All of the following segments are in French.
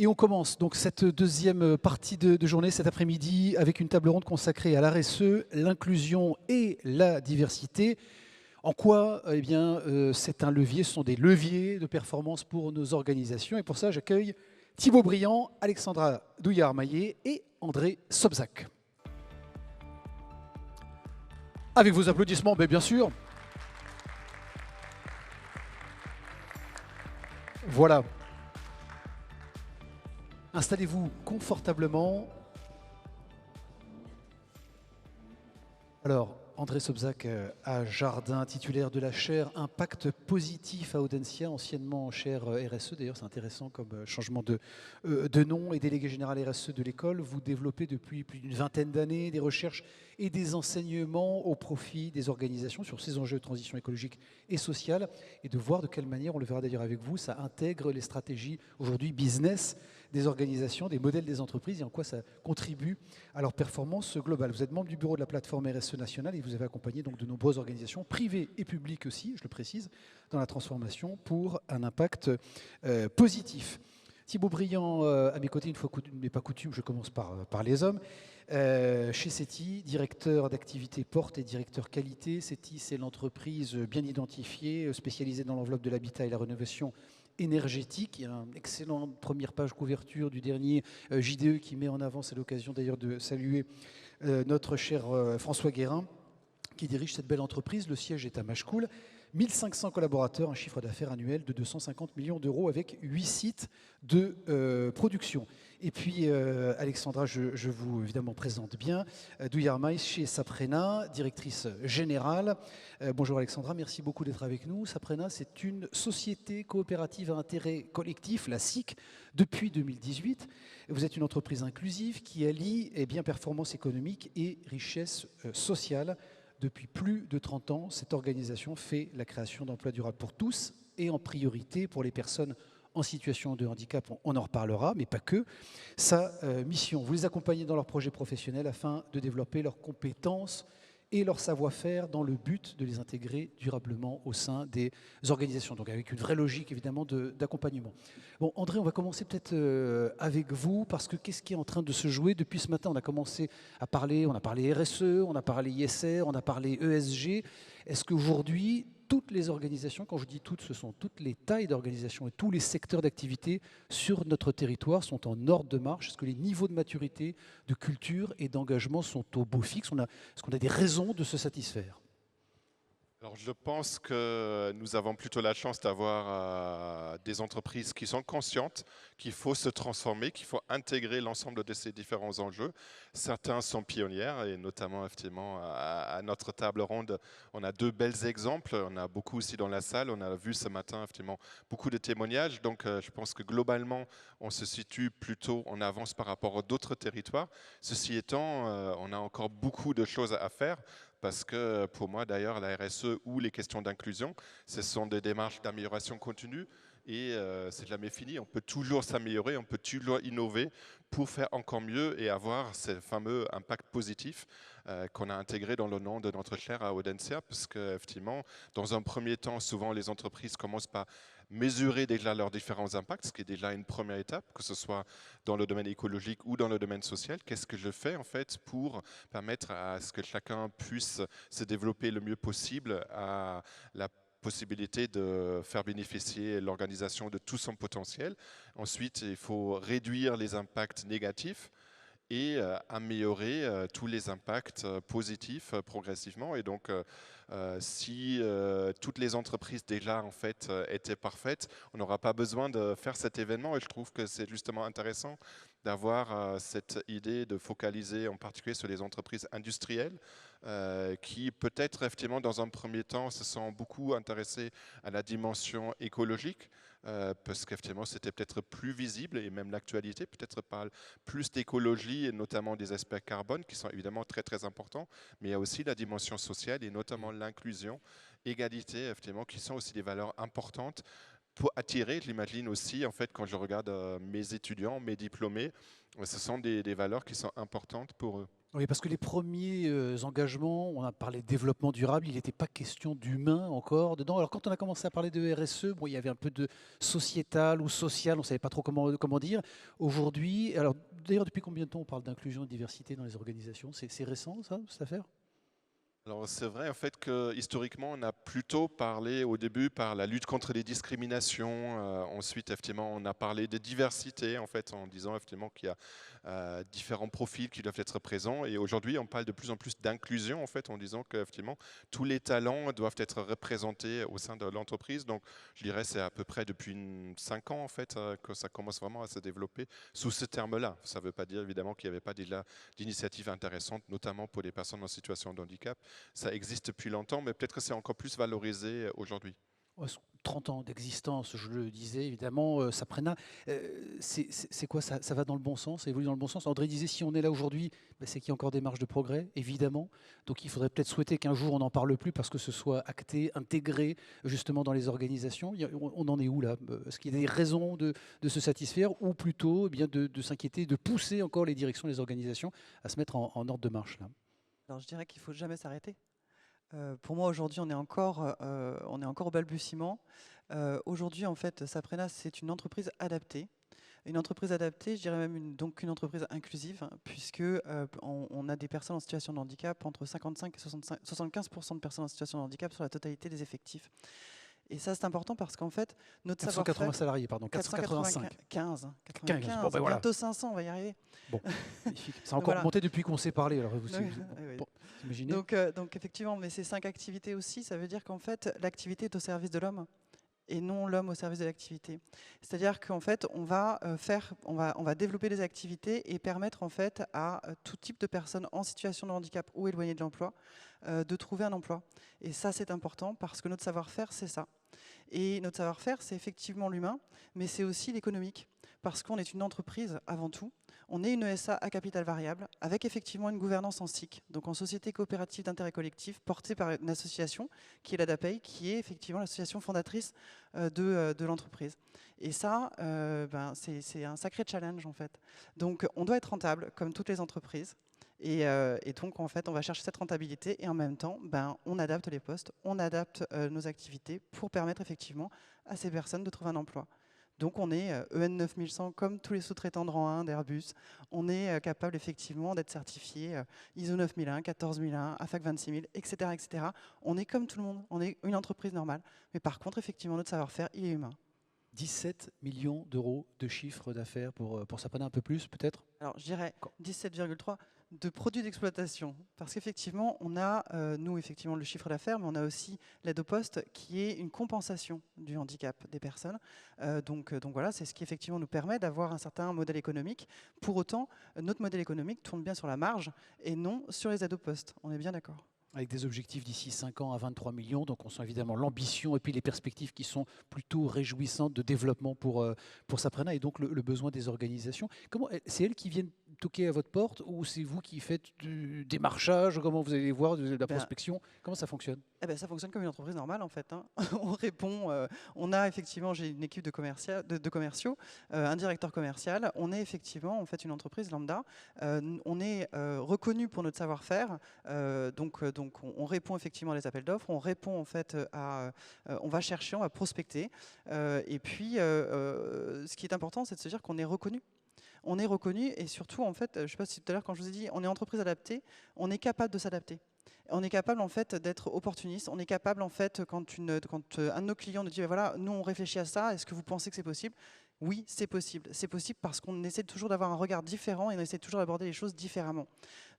Et on commence donc cette deuxième partie de journée cet après-midi avec une table ronde consacrée à l'RSE, l'inclusion et la diversité. En quoi c'est un levier, ce sont des leviers de performance pour nos organisations. Et pour ça, j'accueille Thibaut Briand, Alexandra Douillard-Maillet et André Sobzak. Avec vos applaudissements, bien sûr. Voilà. Installez-vous confortablement. Alors, André Sobzak à Jardin, titulaire de la chaire Impact Positif à Audencia, anciennement chaire RSE. D'ailleurs, c'est intéressant comme changement de nom, et délégué général RSE de l'école. Vous développez depuis plus d'une vingtaine d'années des recherches et des enseignements au profit des organisations sur ces enjeux de transition écologique et sociale, et de voir de quelle manière, on le verra d'ailleurs avec vous, ça intègre les stratégies aujourd'hui business des organisations, des modèles des entreprises, et en quoi ça contribue à leur performance globale. Vous êtes membre du bureau de la plateforme RSE nationale et vous avez accompagné donc de nombreuses organisations, privées et publiques aussi, je le précise, dans la transformation pour un impact positif. Thibaut Briand, à mes côtés, une fois mais pas coutume, je commence par les hommes. Chez CETI, directeur d'activité porte et directeur qualité. CETI, c'est l'entreprise bien identifiée, spécialisée dans l'enveloppe de l'habitat et la rénovation énergétique. Il y a une excellente première page couverture du dernier JDE qui met en avant, c'est l'occasion d'ailleurs de saluer notre cher François Guérin, qui dirige cette belle entreprise. Le siège est à Machecoul. 1500 collaborateurs, un chiffre d'affaires annuel de 250 millions d'euros avec 8 sites de production. Et puis, Alexandra, je vous évidemment présente bien, Douillard-Maillet chez Saprena, directrice générale. Bonjour Alexandra, merci beaucoup d'être avec nous. Saprena, c'est une société coopérative à intérêt collectif, la SIC, depuis 2018. Vous êtes une entreprise inclusive qui allie performance économique et richesse sociale. Depuis plus de 30 ans, cette organisation fait la création d'emplois durables pour tous et en priorité pour les personnes en situation de handicap. On en reparlera, mais pas que. Sa mission, vous les accompagnez dans leurs projets professionnels afin de développer leurs compétences et leur savoir-faire dans le but de les intégrer durablement au sein des organisations. Donc avec une vraie logique évidemment d'accompagnement. Bon, André, on va commencer peut-être avec vous, parce que qu'est-ce qui est en train de se jouer depuis ce matin? On a commencé à parler, on a parlé RSE, on a parlé ISR, on a parlé ESG. Est-ce qu'aujourd'hui, toutes les organisations, quand je dis toutes, ce sont toutes les tailles d'organisation et tous les secteurs d'activité sur notre territoire sont en ordre de marche? Est-ce que les niveaux de maturité, de culture et d'engagement sont au beau fixe? Est-ce qu'on a des raisons de se satisfaire? Alors, je pense que nous avons plutôt la chance d'avoir des entreprises qui sont conscientes qu'il faut se transformer, qu'il faut intégrer l'ensemble de ces différents enjeux. Certains sont pionnières, et notamment effectivement à notre table ronde, on a deux belles exemples. On a beaucoup aussi dans la salle. On a vu ce matin effectivement beaucoup de témoignages. Donc, je pense que globalement, on se situe plutôt en avance par rapport à d'autres territoires. Ceci étant, on a encore beaucoup de choses à faire. Parce que pour moi, d'ailleurs, la RSE ou les questions d'inclusion, ce sont des démarches d'amélioration continue et c'est jamais fini. On peut toujours s'améliorer, on peut toujours innover pour faire encore mieux et avoir ce fameux impact positif qu'on a intégré dans le nom de notre chaire à Audencia. Parce qu'effectivement, dans un premier temps, souvent les entreprises commencent par mesurer déjà leurs différents impacts, ce qui est déjà une première étape, que ce soit dans le domaine écologique ou dans le domaine social. Qu'est-ce que je fais en fait pour permettre à ce que chacun puisse se développer le mieux possible, à la possibilité de faire bénéficier l'organisation de tout son potentiel. Ensuite, il faut réduire les impacts négatifs et améliorer tous les impacts positifs progressivement. Et donc, si toutes les entreprises déjà en fait étaient parfaites, on n'aura pas besoin de faire cet événement. Et je trouve que c'est justement intéressant d'avoir cette idée de focaliser en particulier sur les entreprises industrielles qui peut-être effectivement dans un premier temps se sont beaucoup intéressées à la dimension écologique parce qu'effectivement c'était peut-être plus visible, et même l'actualité peut-être parle plus d'écologie et notamment des aspects carbone qui sont évidemment très très importants, mais il y a aussi la dimension sociale et notamment l'inclusion, égalité effectivement, qui sont aussi des valeurs importantes pour attirer. Je l'imagine aussi en fait quand je regarde mes étudiants, mes diplômés, ce sont des valeurs qui sont importantes pour eux. Oui, parce que les premiers engagements, on a parlé de développement durable, il n'était pas question d'humain encore dedans. Alors quand on a commencé à parler de RSE, bon, il y avait un peu de sociétal ou social, on ne savait pas trop comment dire. Aujourd'hui, alors d'ailleurs depuis combien de temps on parle d'inclusion et de diversité dans les organisations? C'est récent ça, cette affaire? Alors c'est vrai en fait que historiquement on a plutôt parlé au début par la lutte contre les discriminations, ensuite effectivement on a parlé de diversité en fait en disant effectivement qu'il y a différents profils qui doivent être présents et aujourd'hui on parle de plus en plus d'inclusion en fait en disant que effectivement tous les talents doivent être représentés au sein de l'entreprise. Donc je dirais c'est à peu près depuis 5 ans en fait que ça commence vraiment à se développer sous ce terme-là. Ça ne veut pas dire évidemment qu'il n'y avait pas déjà d'initiatives intéressantes, notamment pour les personnes en situation de handicap. Ça existe depuis longtemps, mais peut-être que c'est encore plus valorisé aujourd'hui. Ouais, 30 ans d'existence, je le disais, évidemment, Saprena, c'est quoi ça va dans le bon sens, ça évolue dans le bon sens. André disait, si on est là aujourd'hui, ben, c'est qu'il y a encore des marges de progrès, évidemment. Donc il faudrait peut-être souhaiter qu'un jour on n'en parle plus parce que ce soit acté, intégré justement dans les organisations. On en est où là? Est-ce qu'il y a des raisons de se satisfaire ou plutôt eh bien, de s'inquiéter, de pousser encore les directions des organisations à se mettre en ordre de marche là? Alors je dirais qu'il ne faut jamais s'arrêter. Pour moi, aujourd'hui, on est encore au balbutiement. Aujourd'hui, en fait, Saprena, c'est une entreprise adaptée. Une entreprise adaptée, je dirais même donc une entreprise inclusive, hein, puisque on a des personnes en situation de handicap, entre 55 et 75% de personnes en situation de handicap sur la totalité des effectifs. Et ça, c'est important parce qu'en fait, notre 480 savoir-faire... salariés, pardon, 485. 15, hein, 15, 95, bon, ben voilà. bientôt 500, on va y arriver. Bon, magnifique. Ça a Donc encore voilà. monté depuis qu'on s'est parlé. Alors vous, Oui, oui. bon, vous imaginez? Donc effectivement, mais ces 5 activités aussi, ça veut dire qu'en fait, l'activité est au service de l'homme et non l'homme au service de l'activité. C'est-à-dire qu'en fait, on va développer des activités et permettre en fait à tout type de personnes en situation de handicap ou éloignées de l'emploi de trouver un emploi. Et ça, c'est important parce que notre savoir-faire, c'est ça. Et notre savoir-faire, c'est effectivement l'humain, mais c'est aussi l'économique. Parce qu'on est une entreprise avant tout. On est une ESA à capital variable, avec effectivement une gouvernance en SIC, donc en société coopérative d'intérêt collectif, portée par une association qui est l'ADAPEI, qui est effectivement l'association fondatrice de l'entreprise. Et ça, c'est un sacré challenge en fait. Donc on doit être rentable, comme toutes les entreprises. Et donc, en fait, on va chercher cette rentabilité et en même temps, on adapte les postes, on adapte nos activités pour permettre effectivement à ces personnes de trouver un emploi. Donc, on est EN 9100 comme tous les sous-traitants de rang 1 d'Airbus. On est capable effectivement d'être certifié ISO 9001, 14001, AFAC 26000, etc., etc. On est comme tout le monde, on est une entreprise normale. Mais par contre, effectivement, notre savoir-faire, il est humain. 17 millions d'euros de chiffre d'affaires pour Saprena, un peu plus peut-être? Alors, je dirais 17,3 de produits d'exploitation. Parce qu'effectivement, on a, nous, effectivement, le chiffre d'affaires, mais on a aussi l'aide au poste qui est une compensation du handicap des personnes. Donc voilà, c'est ce qui effectivement nous permet d'avoir un certain modèle économique. Pour autant, notre modèle économique tourne bien sur la marge et non sur les aides au poste. On est bien d'accord. Avec des objectifs d'ici 5 ans à 23 millions, donc on sent évidemment l'ambition et puis les perspectives qui sont plutôt réjouissantes de développement pour Saprena et donc le besoin des organisations. C'est elles qui viennent toquer à votre porte ou c'est vous qui faites du démarchage? Comment vous allez voir de la prospection? Comment ça fonctionne? Ça fonctionne comme une entreprise normale en fait. Hein. On répond, on a effectivement, j'ai une équipe de commerciaux, un directeur commercial. On est effectivement en fait une entreprise lambda. On est reconnu pour notre savoir-faire. Donc on répond effectivement à les appels d'offres. On répond en fait on va chercher, on va prospecter. Et puis ce qui est important, c'est de se dire qu'on est reconnu. On est reconnu et surtout, en fait, je ne sais pas si tout à l'heure, quand je vous ai dit, on est entreprise adaptée, on est capable de s'adapter. On est capable en fait d'être opportuniste. On est capable en fait quand un de nos clients nous dit voilà, nous on réfléchit à ça. Est-ce que vous pensez que c'est possible? Oui, c'est possible. C'est possible parce qu'on essaie toujours d'avoir un regard différent et on essaie toujours d'aborder les choses différemment.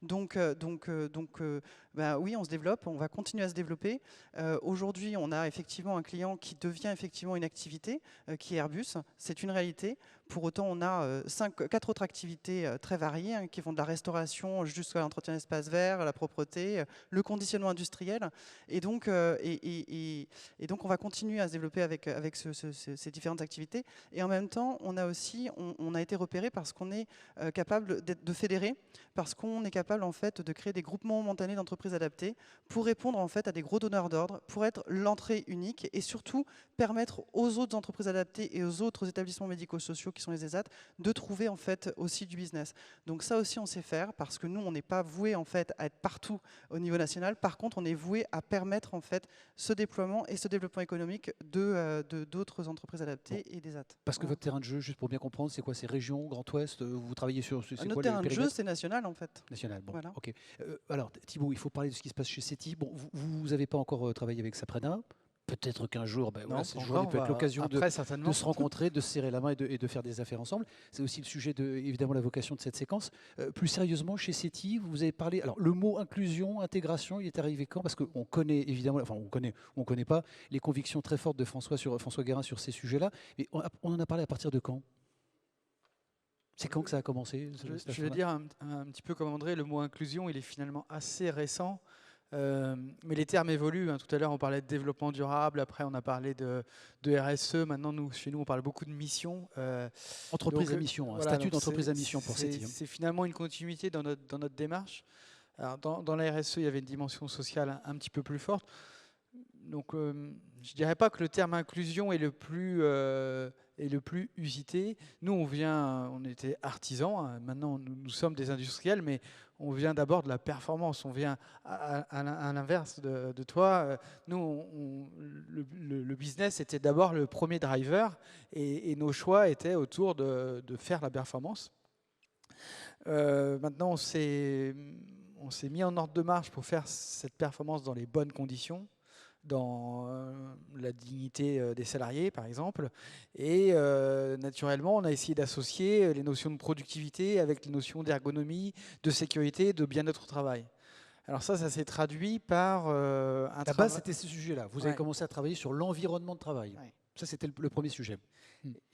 Donc oui, on se développe, on va continuer à se développer. Aujourd'hui, on a effectivement un client qui devient effectivement une activité, qui est Airbus. C'est une réalité. Pour autant, on a 4 autres activités très variées hein, qui vont de la restauration jusqu'à l'entretien d'espaces verts, la propreté, le conditionnement industriel. Et donc, on va continuer à se développer avec ces différentes activités. Et en même temps, on a été repéré parce qu'on est capable de fédérer, parce qu'on est capable capable en fait de créer des groupements momentanés d'entreprises adaptées pour répondre en fait à des gros donneurs d'ordre, pour être l'entrée unique et surtout permettre aux autres entreprises adaptées et aux autres établissements médico-sociaux qui sont les ESAT de trouver en fait aussi du business. Donc ça aussi on sait faire parce que nous on n'est pas voué en fait à être partout au niveau national. Par contre on est voué à permettre en fait ce déploiement et ce développement économique d'autres entreprises adaptées et des ESAT. Parce que votre terrain de jeu, juste pour bien comprendre, c'est quoi? C'est région, Grand Ouest? Vous travaillez sur c'est Notre quoi terrain les de jeu périmètres? c'est national en fait. National, bon, Voilà. ok. Alors Thibaut, il faut parler de ce qui se passe chez CETI. Bon, vous n'avez pas encore travaillé avec Saprena. Peut-être qu'un jour, ben, voilà, cette journée peut être l'occasion de se rencontrer, de se serrer la main et de faire des affaires ensemble. C'est aussi le sujet de, évidemment, la vocation de cette séquence. Plus sérieusement, chez CETI, vous avez parlé. Alors, le mot inclusion, intégration, il est arrivé quand? Parce qu'on connaît évidemment, enfin, on connaît pas les convictions très fortes de François Guérin sur ces sujets-là. Mais on en a parlé à partir de quand? C'est quand que ça a commencé? Je vais dire un petit peu comme André, le mot inclusion, il est finalement assez récent. Mais les termes évoluent. Hein. Tout à l'heure, on parlait de développement durable. Après, on a parlé de RSE. Maintenant, chez nous, on parle beaucoup de mission. Entreprise à mission, voilà, statut d'entreprise à mission pour CETI. C'est finalement une continuité dans notre démarche. Alors, dans la RSE, il y avait une dimension sociale un petit peu plus forte. Donc, je ne dirais pas que le terme inclusion est le plus usité. Nous, on était artisans. Hein. Maintenant, nous sommes des industriels, mais on vient d'abord de la performance. On vient à l'inverse de toi. Nous, le business était d'abord le premier driver et nos choix étaient autour de faire la performance. Maintenant, on s'est mis en ordre de marche pour faire cette performance dans les bonnes conditions, dans la dignité des salariés, par exemple. Et naturellement, on a essayé d'associer les notions de productivité avec les notions d'ergonomie, de sécurité, de bien-être au travail. Alors ça s'est traduit par un travail... La base, c'était ce sujet-là. Vous avez commencé à travailler sur l'environnement de travail. Ouais. Ça, c'était le premier sujet.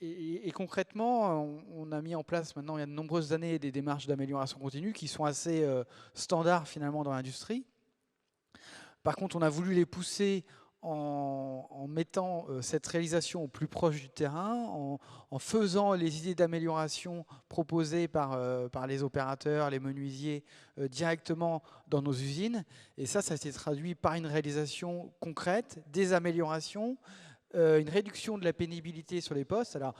Et concrètement, on a mis en place maintenant, il y a de nombreuses années, des démarches d'amélioration continue qui sont assez standards finalement dans l'industrie. Par contre, on a voulu les pousser en mettant cette réalisation au plus proche du terrain, en faisant les idées d'amélioration proposées par les opérateurs, les menuisiers, directement dans nos usines. Et ça s'est traduit par une réalisation concrète, des améliorations, une réduction de la pénibilité sur les postes. Alors,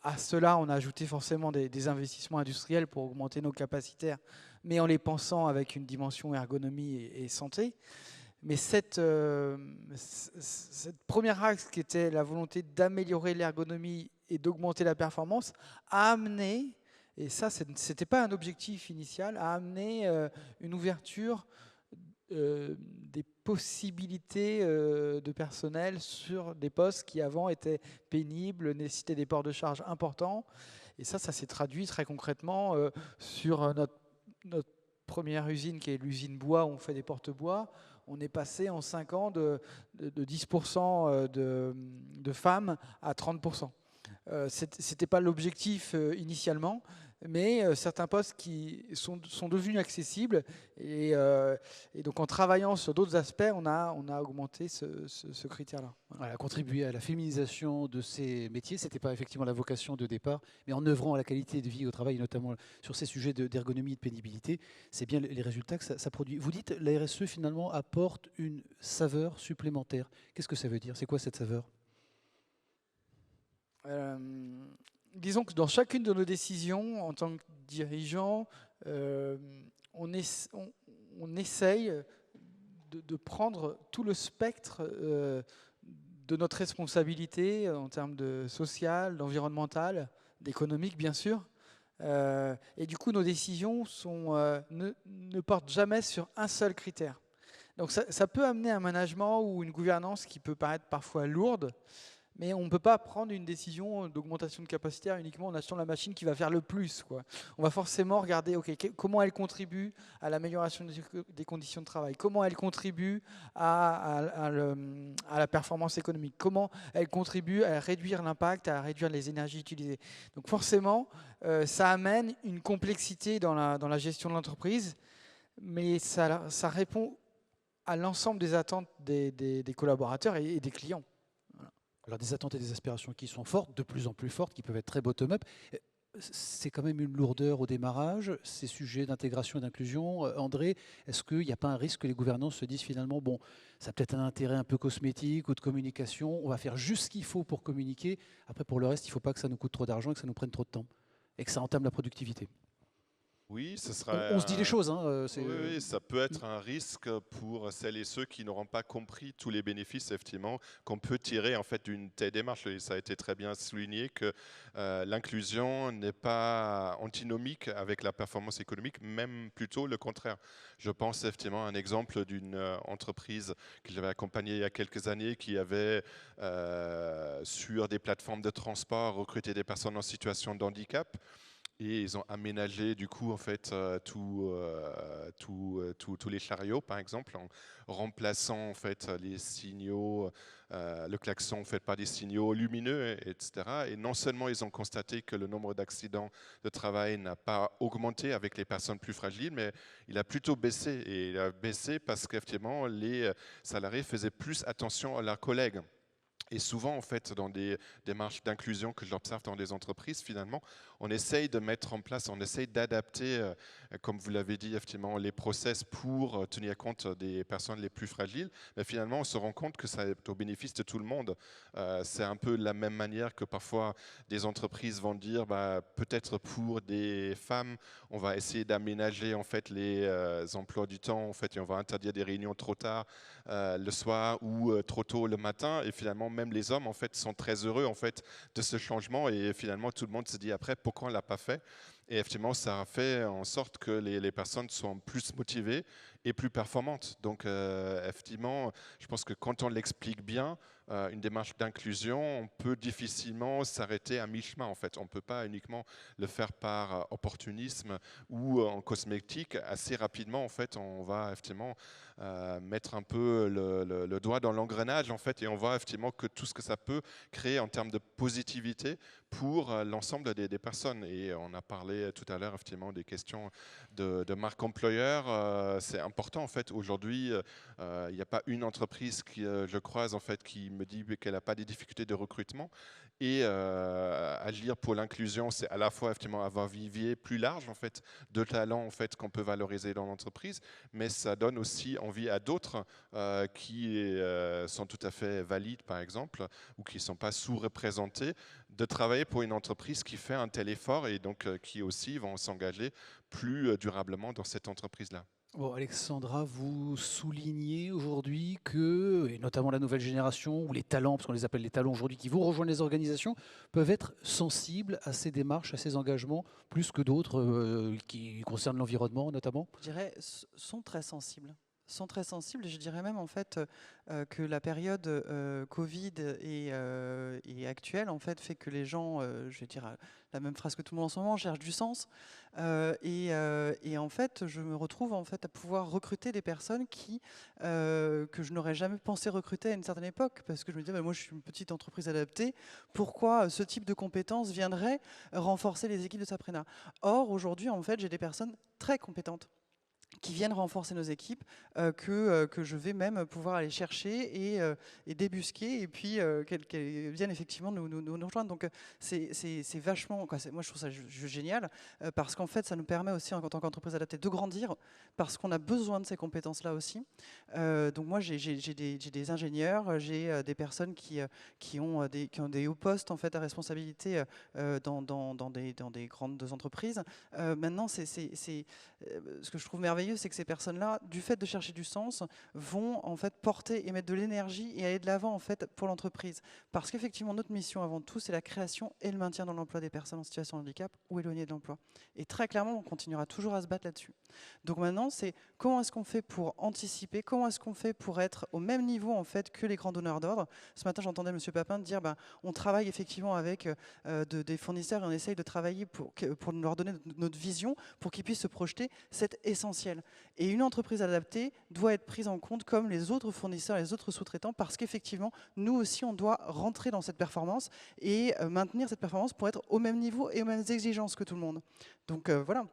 à cela, on a ajouté forcément des investissements industriels pour augmenter nos capacitaires, mais en les pensant avec une dimension ergonomie et santé. Mais cette première axe qui était la volonté d'améliorer l'ergonomie et d'augmenter la performance a amené, et ça ce n'était pas un objectif initial, a amené une ouverture des possibilités de personnel sur des postes qui avant étaient pénibles, nécessitaient des ports de charge importants. Et ça s'est traduit très concrètement sur notre première usine qui est l'usine bois où on fait des porte-bois. On est passé en 5 ans de 10% de femmes à 30%. Ce n'était pas l'objectif initialement, mais certains postes qui sont devenus accessibles. Et donc en travaillant sur d'autres aspects, on a augmenté ce critère-là. Voilà, contribuer à la féminisation de ces métiers, ce n'était pas effectivement la vocation de départ, mais en œuvrant à la qualité de vie au travail, notamment sur ces sujets d'ergonomie et de pénibilité, c'est bien les résultats que ça produit. Vous dites la RSE finalement apporte une saveur supplémentaire. Qu'est-ce que ça veut dire? C'est quoi cette saveur? Disons que dans chacune de nos décisions, en tant que dirigeant, on essaye de prendre tout le spectre de notre responsabilité en termes de social, d'environnemental, d'économique bien sûr. Et du coup, nos décisions ne portent jamais sur un seul critère. Donc ça peut amener un management ou une gouvernance qui peut paraître parfois lourde, mais on ne peut pas prendre une décision d'augmentation de capacitaire uniquement en achetant la machine qui va faire le plus, quoi. On va forcément regarder comment elle contribue à l'amélioration des conditions de travail, comment elle contribue à la performance économique, comment elle contribue à réduire l'impact, à réduire les énergies utilisées. Donc forcément, ça amène une complexité dans la gestion de l'entreprise, mais ça répond à l'ensemble des attentes des collaborateurs et des clients. Alors des attentes et des aspirations qui sont fortes, de plus en plus fortes, qui peuvent être très bottom-up. c'est quand même une lourdeur au démarrage, ces sujets d'intégration et d'inclusion. André, est-ce qu'il n'y a pas un risque que les gouvernants se disent finalement, bon, ça a peut-être un intérêt un peu cosmétique ou de communication, on va faire juste ce qu'il faut pour communiquer, après pour le reste, il ne faut pas que ça nous coûte trop d'argent et que ça nous prenne trop de temps, et que ça entame la productivité. Oui, ce On, serait on se dit les choses. Hein, oui, ça peut être un risque pour celles et ceux qui n'auront pas compris tous les bénéfices effectivement qu'on peut tirer en fait d'une telle démarche. Et ça a été très bien souligné que l'inclusion n'est pas antinomique avec la performance économique, même plutôt le contraire. Je pense effectivement à un exemple d'une entreprise que j'avais accompagnée il y a quelques années qui avait sur des plateformes de transport recruté des personnes en situation de handicap. Et ils ont aménagé du coup en fait tous les chariots par exemple en remplaçant en fait les signaux, le klaxon fait par des signaux lumineux, etc. Et non seulement ils ont constaté que le nombre d'accidents de travail n'a pas augmenté avec les personnes plus fragiles, mais il a plutôt baissé. Et il a baissé parce qu'effectivement les salariés faisaient plus attention à leurs collègues. Et souvent, en fait, dans des démarches d'inclusion que j'observe dans des entreprises, finalement, on essaye de mettre en place, on essaye d'adapter, comme vous l'avez dit, effectivement, les process pour tenir compte des personnes les plus fragiles. Mais finalement, on se rend compte que ça est au bénéfice de tout le monde. C'est un peu la même manière que parfois des entreprises vont dire, bah, peut-être pour des femmes, on va essayer d'aménager en fait les emplois du temps, en fait, et on va interdire des réunions trop tard le soir ou trop tôt le matin. Et finalement, même les hommes en fait sont très heureux en fait de ce changement et finalement tout le monde se dit après pourquoi on l'a pas fait. Et effectivement, ça a fait en sorte que les personnes sont plus motivées et plus performantes. Donc effectivement, je pense que quand on l'explique bien, une démarche d'inclusion, on peut difficilement s'arrêter à mi-chemin en fait. On ne peut pas uniquement le faire par opportunisme ou en cosmétique. Assez rapidement en fait, on va effectivement mettre un peu le doigt dans l'engrenage en fait, et on voit effectivement que tout ce que ça peut créer en termes de positivité pour l'ensemble des personnes. Et on a parlé tout à l'heure effectivement des questions de marque employeur. C'est important en fait. Aujourd'hui, il n'y a pas une entreprise qui je croise en fait qui me dit qu'elle n'a pas des difficultés de recrutement. Et agir pour l'inclusion, c'est à la fois effectivement avoir un vivier plus large en fait de talents en fait qu'on peut valoriser dans l'entreprise, mais ça donne aussi envie à d'autres qui sont tout à fait valides par exemple ou qui ne sont pas sous-représentés de travailler pour une entreprise qui fait un tel effort et donc qui aussi vont s'engager plus durablement dans cette entreprise-là. Bon, Alexandra, vous soulignez aujourd'hui que, et notamment la nouvelle génération, ou les talents, parce qu'on les appelle les talents aujourd'hui, qui vont rejoindre les organisations, peuvent être sensibles à ces démarches, à ces engagements, plus que d'autres qui concernent l'environnement notamment. Je dirais, sont très sensibles. Sont très sensibles, et je dirais même en fait que la période Covid et actuelle en fait fait que les gens, je vais dire la même phrase que tout le monde en ce moment, cherchent du sens et en fait je me retrouve en fait à pouvoir recruter des personnes que je n'aurais jamais pensé recruter à une certaine époque parce que je me disais bah, moi je suis une petite entreprise adaptée, pourquoi ce type de compétences viendrait renforcer les équipes de Saprena? Or aujourd'hui en fait j'ai des personnes très compétentes qui viennent renforcer nos équipes, que je vais même pouvoir aller chercher et débusquer, et puis qu'elles viennent effectivement nous rejoindre. Donc c'est vachement, quoi, moi je trouve ça génial, parce qu'en fait ça nous permet aussi en tant qu'entreprise adaptée de grandir, parce qu'on a besoin de ces compétences-là aussi. Donc moi j'ai des ingénieurs, j'ai des personnes qui ont des hauts postes en fait à responsabilité dans des grandes entreprises. Maintenant ce que je trouve merveilleux, c'est que ces personnes-là, du fait de chercher du sens, vont en fait porter et mettre de l'énergie et aller de l'avant en fait pour l'entreprise. Parce qu'effectivement, notre mission avant tout, c'est la création et le maintien dans l'emploi des personnes en situation de handicap ou éloignées de l'emploi. Et très clairement, on continuera toujours à se battre là-dessus. Donc maintenant, c'est comment est-ce qu'on fait pour anticiper, comment est-ce qu'on fait pour être au même niveau en fait que les grands donneurs d'ordre. Ce matin, j'entendais M. Papin dire, on travaille effectivement avec des fournisseurs et on essaye de travailler pour leur donner notre vision, pour qu'ils puissent se projeter. C'est essentiel. Et une entreprise adaptée doit être prise en compte comme les autres fournisseurs et les autres sous-traitants parce qu'effectivement, nous aussi, on doit rentrer dans cette performance et maintenir cette performance pour être au même niveau et aux mêmes exigences que tout le monde. Donc voilà.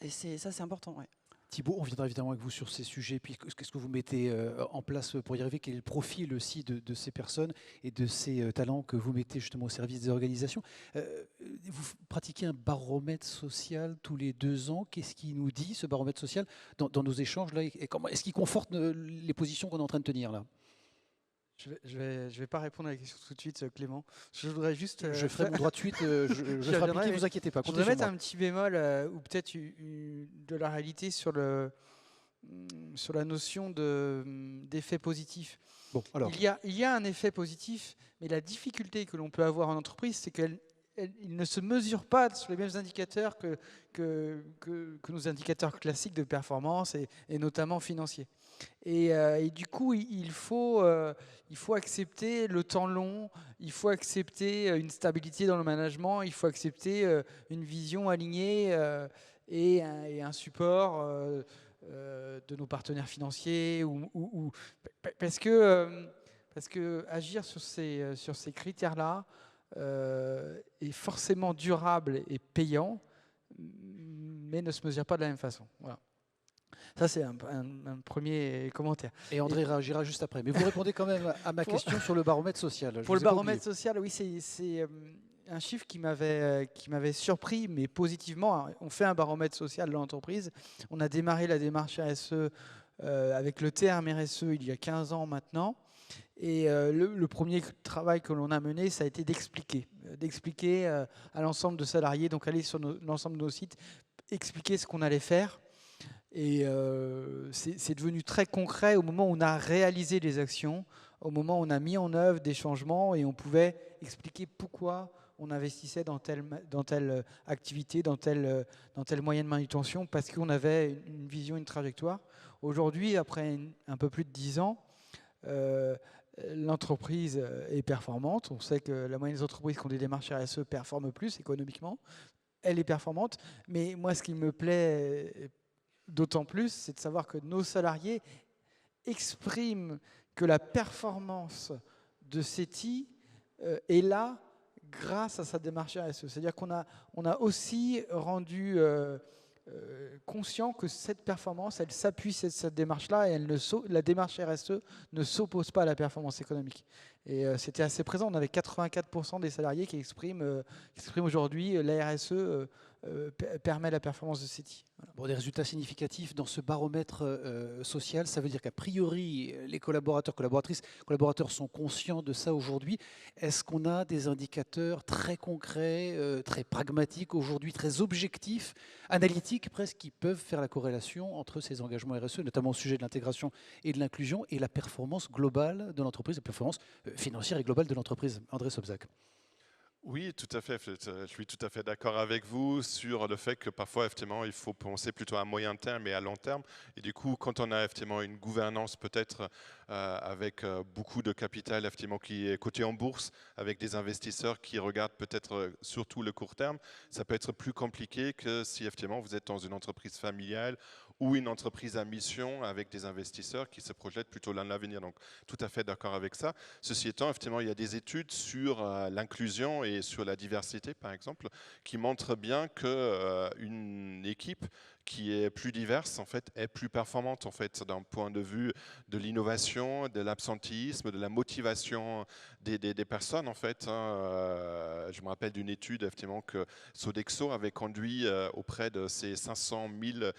Et ça, c'est important. Ouais. Thibault, on viendra évidemment avec vous sur ces sujets. Puis qu'est-ce que vous mettez en place pour y arriver? Quel est le profil aussi de ces personnes et de ces talents que vous mettez justement au service des organisations? Vous pratiquez un baromètre social tous les 2 ans. Qu'est-ce qu'il nous dit, ce baromètre social, dans nos échanges là, et comment est-ce qu'il conforte les positions qu'on est en train de tenir là? Je vais pas répondre à la question tout de suite, Clément. Je voudrais juste. Je ferai mon droit de suite. Je ferai appliquer, ne vous inquiétez pas. Je Comptez voudrais sur mettre moi. un petit bémol ou peut-être de la réalité sur la notion d'effet positif. Bon, alors. Il y a un effet positif, mais la difficulté que l'on peut avoir en entreprise, c'est qu'il ne se mesure pas sur les mêmes indicateurs que nos indicateurs classiques de performance et notamment financiers. Et du coup, il faut accepter le temps long, il faut accepter une stabilité dans le management, il faut accepter une vision alignée et un support de nos partenaires financiers. Parce que agir sur ces critères-là est forcément durable et payant, mais ne se mesure pas de la même façon. Voilà. Ça, c'est un premier commentaire. Et André réagira juste après. Mais vous répondez quand même à ma question sur le baromètre social. Pour le baromètre social, oui, c'est un chiffre qui m'avait surpris, mais positivement. On fait un baromètre social dans l'entreprise. On a démarré la démarche RSE avec le terme RSE il y a 15 ans maintenant. Et le premier travail que l'on a mené, ça a été d'expliquer à l'ensemble de salariés, donc aller sur l'ensemble de nos sites, expliquer ce qu'on allait faire. Et c'est devenu très concret au moment où on a réalisé les actions, au moment où on a mis en œuvre des changements et on pouvait expliquer pourquoi on investissait dans telle activité, dans tel moyen de manutention, parce qu'on avait une vision, une trajectoire. Aujourd'hui, après un peu plus de 10 ans, l'entreprise est performante. On sait que la moyenne des entreprises qui ont des démarches RSE performent plus économiquement. Elle est performante. Mais moi, ce qui me plaît d'autant plus, c'est de savoir que nos salariés expriment que la performance de CETI est là grâce à sa démarche RSE. C'est-à-dire qu'on a aussi rendu conscient que cette performance, elle s'appuie sur cette démarche-là et la démarche RSE ne s'oppose pas à la performance économique. Et c'était assez présent. On avait 84% des salariés qui expriment aujourd'hui la RSE permet la performance de CETI. Voilà. Bon, des résultats significatifs dans ce baromètre social, ça veut dire qu'a priori, les collaborateurs sont conscients de ça aujourd'hui. Est-ce qu'on a des indicateurs très concrets, très pragmatiques aujourd'hui, très objectifs, analytiques presque, qui peuvent faire la corrélation entre ces engagements RSE, notamment au sujet de l'intégration et de l'inclusion, et la performance globale de l'entreprise, la performance financière et globale de l'entreprise? André Sobzak. Oui, tout à fait. Je suis tout à fait d'accord avec vous sur le fait que parfois, effectivement, il faut penser plutôt à moyen terme et à long terme. Et du coup, quand on a effectivement une gouvernance peut-être avec beaucoup de capital effectivement qui est coté en bourse, avec des investisseurs qui regardent peut-être surtout le court terme, ça peut être plus compliqué que si effectivement vous êtes dans une entreprise familiale ou une entreprise à mission avec des investisseurs qui se projettent plutôt dans l'avenir. Donc, tout à fait d'accord avec ça. Ceci étant, effectivement, il y a des études sur l'inclusion et sur la diversité, par exemple, qui montrent bien qu'une équipe qui est plus diverse, en fait, est plus performante, en fait, d'un point de vue de l'innovation, de l'absentéisme, de la motivation des personnes, en fait. Je me rappelle d'une étude, effectivement, que Sodexo avait conduit auprès de ses 500 000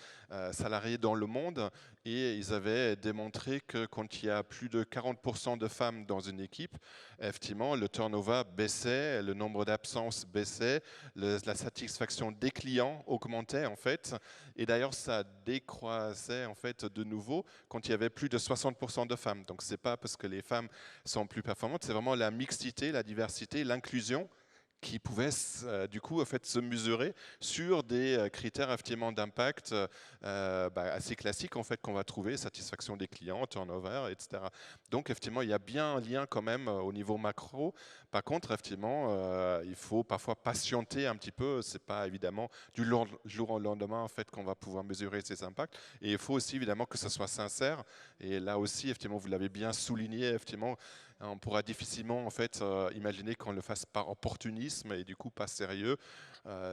salariés dans le monde, et ils avaient démontré que quand il y a plus de 40% de femmes dans une équipe, effectivement, le turnover baissait, le nombre d'absences baissait, la satisfaction des clients augmentait, en fait. Et d'ailleurs, ça décroissait en fait de nouveau quand il y avait plus de 60% de femmes. Donc, ce n'est pas parce que les femmes sont plus performantes, c'est vraiment la mixité, la diversité, l'inclusion qui pouvaient du coup en fait, se mesurer sur des critères effectivement d'impact assez classiques en fait, qu'on va trouver, satisfaction des clients, turnover, etc. Donc effectivement, il y a bien un lien quand même au niveau macro. Par contre, effectivement, il faut parfois patienter un petit peu. C'est pas évidemment du jour au lendemain en fait, qu'on va pouvoir mesurer ces impacts. Et il faut aussi évidemment que ce soit sincère. Et là aussi, effectivement, vous l'avez bien souligné, effectivement, on pourra difficilement en fait, imaginer qu'on le fasse par opportunisme et du coup pas sérieux.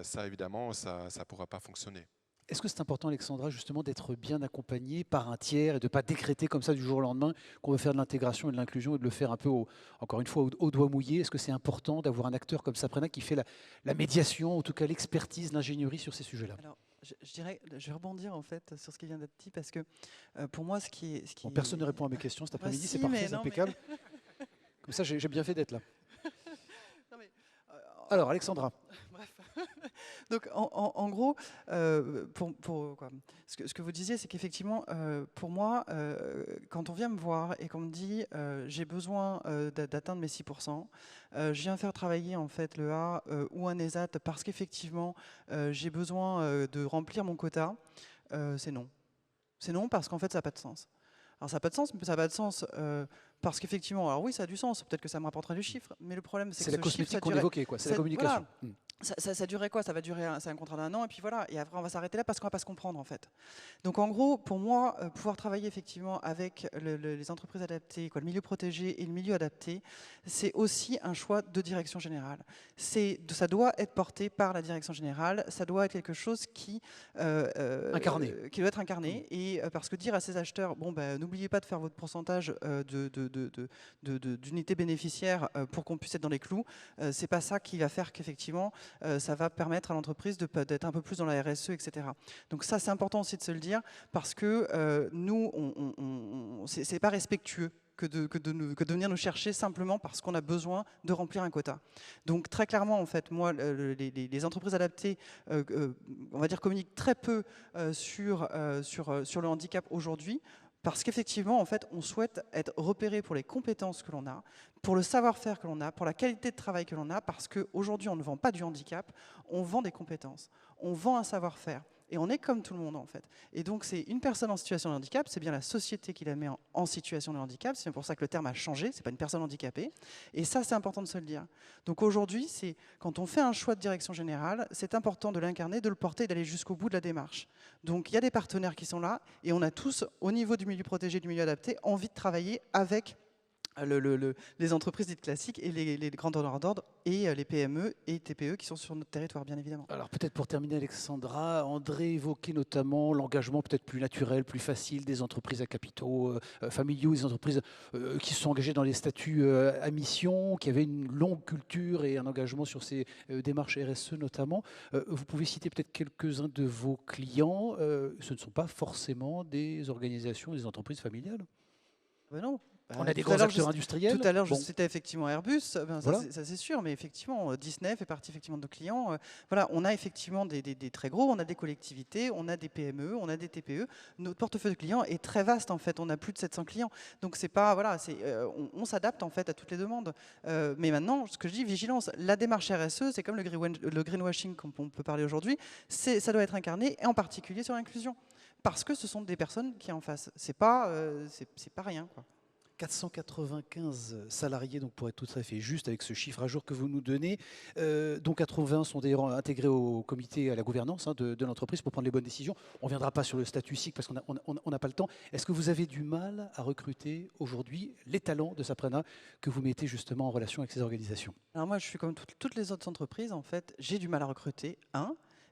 Ça, évidemment, ça ne pourra pas fonctionner. Est-ce que c'est important, Alexandra, justement, d'être bien accompagné par un tiers et de ne pas décréter comme ça du jour au lendemain qu'on veut faire de l'intégration et de l'inclusion et de le faire un peu, encore une fois, au doigt mouillé? Est-ce que c'est important d'avoir un acteur comme Saprena qui fait la médiation, en tout cas l'expertise, l'ingénierie sur ces sujets-là? Alors, je dirais, je vais rebondir en fait sur ce qui vient d'être dit parce que pour moi, Bon, personne ne répond à mes questions cet après-midi, Bah c'est si, parfait, mais c'est non, mais- impeccable. Comme ça, j'ai bien fait d'être là. Non, mais, Alors, Alexandra, bref. Donc, en gros, quoi, ce que vous disiez, c'est qu'effectivement, pour moi, quand on vient me voir et qu'on me dit j'ai besoin d'atteindre mes 6%, je viens faire travailler en fait le A ou un ESAT parce qu'effectivement, j'ai besoin de remplir mon quota, c'est non. C'est non parce qu'en fait, ça n'a pas de sens. Alors ça n'a pas de sens, mais ça n'a pas de sens parce qu'effectivement, alors oui, ça a du sens, peut-être que ça me rapportera du chiffre, mais le problème, c'est c'est que la ce chiffre, cosmétique ça qu'on durait- évoquait, quoi. C'est la ça- communication. voilà. Ça durait quoi? Ça va durer, c'est un contrat d'1 an, et puis voilà, et après on va s'arrêter là parce qu'on va pas se comprendre en fait. Donc en gros, pour moi, pouvoir travailler effectivement avec les entreprises adaptées, quoi, le milieu protégé et le milieu adapté, c'est aussi un choix de direction générale. Ça doit être porté par la direction générale, ça doit être quelque chose qui Incarné. qui doit être incarné, et parce que dire à ces acheteurs, bon ben n'oubliez pas de faire votre pourcentage d'unités bénéficiaires pour qu'on puisse être dans les clous, c'est pas ça qui va faire qu'effectivement ça va permettre à l'entreprise d'être un peu plus dans la RSE, etc. Donc ça, c'est important aussi de se le dire, parce que nous, c'est pas respectueux que de venir nous chercher simplement parce qu'on a besoin de remplir un quota. Donc très clairement, en fait, moi, les entreprises adaptées, on va dire, communiquent très peu sur le handicap aujourd'hui, parce qu'effectivement, en fait, on souhaite être repéré pour les compétences que l'on a, pour le savoir-faire que l'on a, pour la qualité de travail que l'on a, parce qu'aujourd'hui, on ne vend pas du handicap, on vend des compétences, on vend un savoir-faire. Et on est comme tout le monde, en fait. Et donc, c'est une personne en situation de handicap, c'est bien la société qui la met en situation de handicap, c'est pour ça que le terme a changé, c'est pas une personne handicapée. Et ça, c'est important de se le dire. Donc aujourd'hui, quand on fait un choix de direction générale, c'est important de l'incarner, de le porter et d'aller jusqu'au bout de la démarche. Donc il y a des partenaires qui sont là, et on a tous, au niveau du milieu protégé, du milieu adapté, envie de travailler avec les entreprises dites classiques et les grands donneurs d'ordre et les PME et TPE qui sont sur notre territoire, bien évidemment. alors peut-être pour terminer, Alexandra, André évoquait notamment l'engagement peut-être plus naturel, plus facile des entreprises à capitaux familiaux, des entreprises qui se sont engagées dans les statuts à mission, qui avaient une longue culture et un engagement sur ces démarches RSE notamment. Vous pouvez citer peut-être quelques-uns de vos clients. Ce ne sont pas forcément des organisations, des entreprises familiales. Ben non. On a des grands acteurs industriels. Tout à l'heure, Bon. citais effectivement Airbus, Voilà. ça c'est sûr, mais effectivement, Disney fait partie effectivement de nos clients. Voilà, on a effectivement des très gros, on a des collectivités, on a des PME, on a des TPE. Notre portefeuille de clients est très vaste en fait, on a plus de 700 clients. Donc c'est pas, voilà, on s'adapte en fait à toutes les demandes. Mais maintenant, ce que je dis, vigilance, la démarche RSE, c'est comme le greenwashing comme on peut parler aujourd'hui, ça doit être incarné, et en particulier sur l'inclusion. Parce que ce sont des personnes qui en face. C'est pas rien, quoi. 495 salariés, donc pour être tout à fait juste avec ce chiffre à jour que vous nous donnez, dont 80 sont d'ailleurs intégrés au comité, à la gouvernance de l'entreprise pour prendre les bonnes décisions. On ne viendra pas sur le statut SIC parce qu'on n'a pas le temps. Est-ce que vous avez du mal à recruter aujourd'hui les talents de Saprena que vous mettez justement en relation avec ces organisations? Alors moi, je suis comme toutes les autres entreprises, en fait, j'ai du mal à recruter,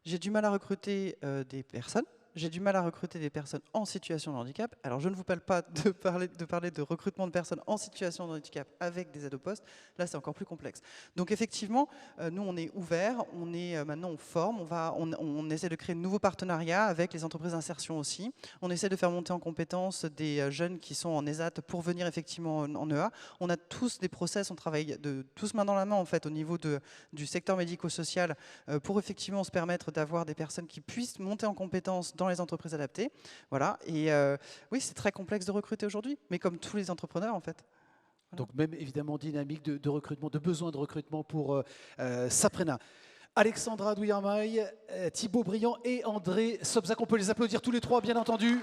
j'ai du mal à recruter des personnes. J'ai du mal à recruter des personnes en situation de handicap. Alors, je ne vous parle pas de parler de recrutement de personnes en situation de handicap avec des aides au poste. Là, c'est encore plus complexe. Donc, effectivement, nous, on est ouverts. Maintenant, on forme. On essaie de créer de nouveaux partenariats avec les entreprises d'insertion aussi. On essaie de faire monter en compétences des jeunes qui sont en ESAT pour venir effectivement en EA. On a tous des process. On travaille tous main dans la main, en fait, au niveau du secteur médico-social pour effectivement se permettre d'avoir des personnes qui puissent monter en compétences dans les entreprises adaptées. Voilà. Et oui, c'est très complexe de recruter aujourd'hui, mais comme tous les entrepreneurs en fait. Voilà. Donc même évidemment dynamique de recrutement, de besoin de recrutement pour Saprena. Alexandra Douillarmaille, Thibaut Briand et André Sobzac, on peut les applaudir tous les trois bien entendu.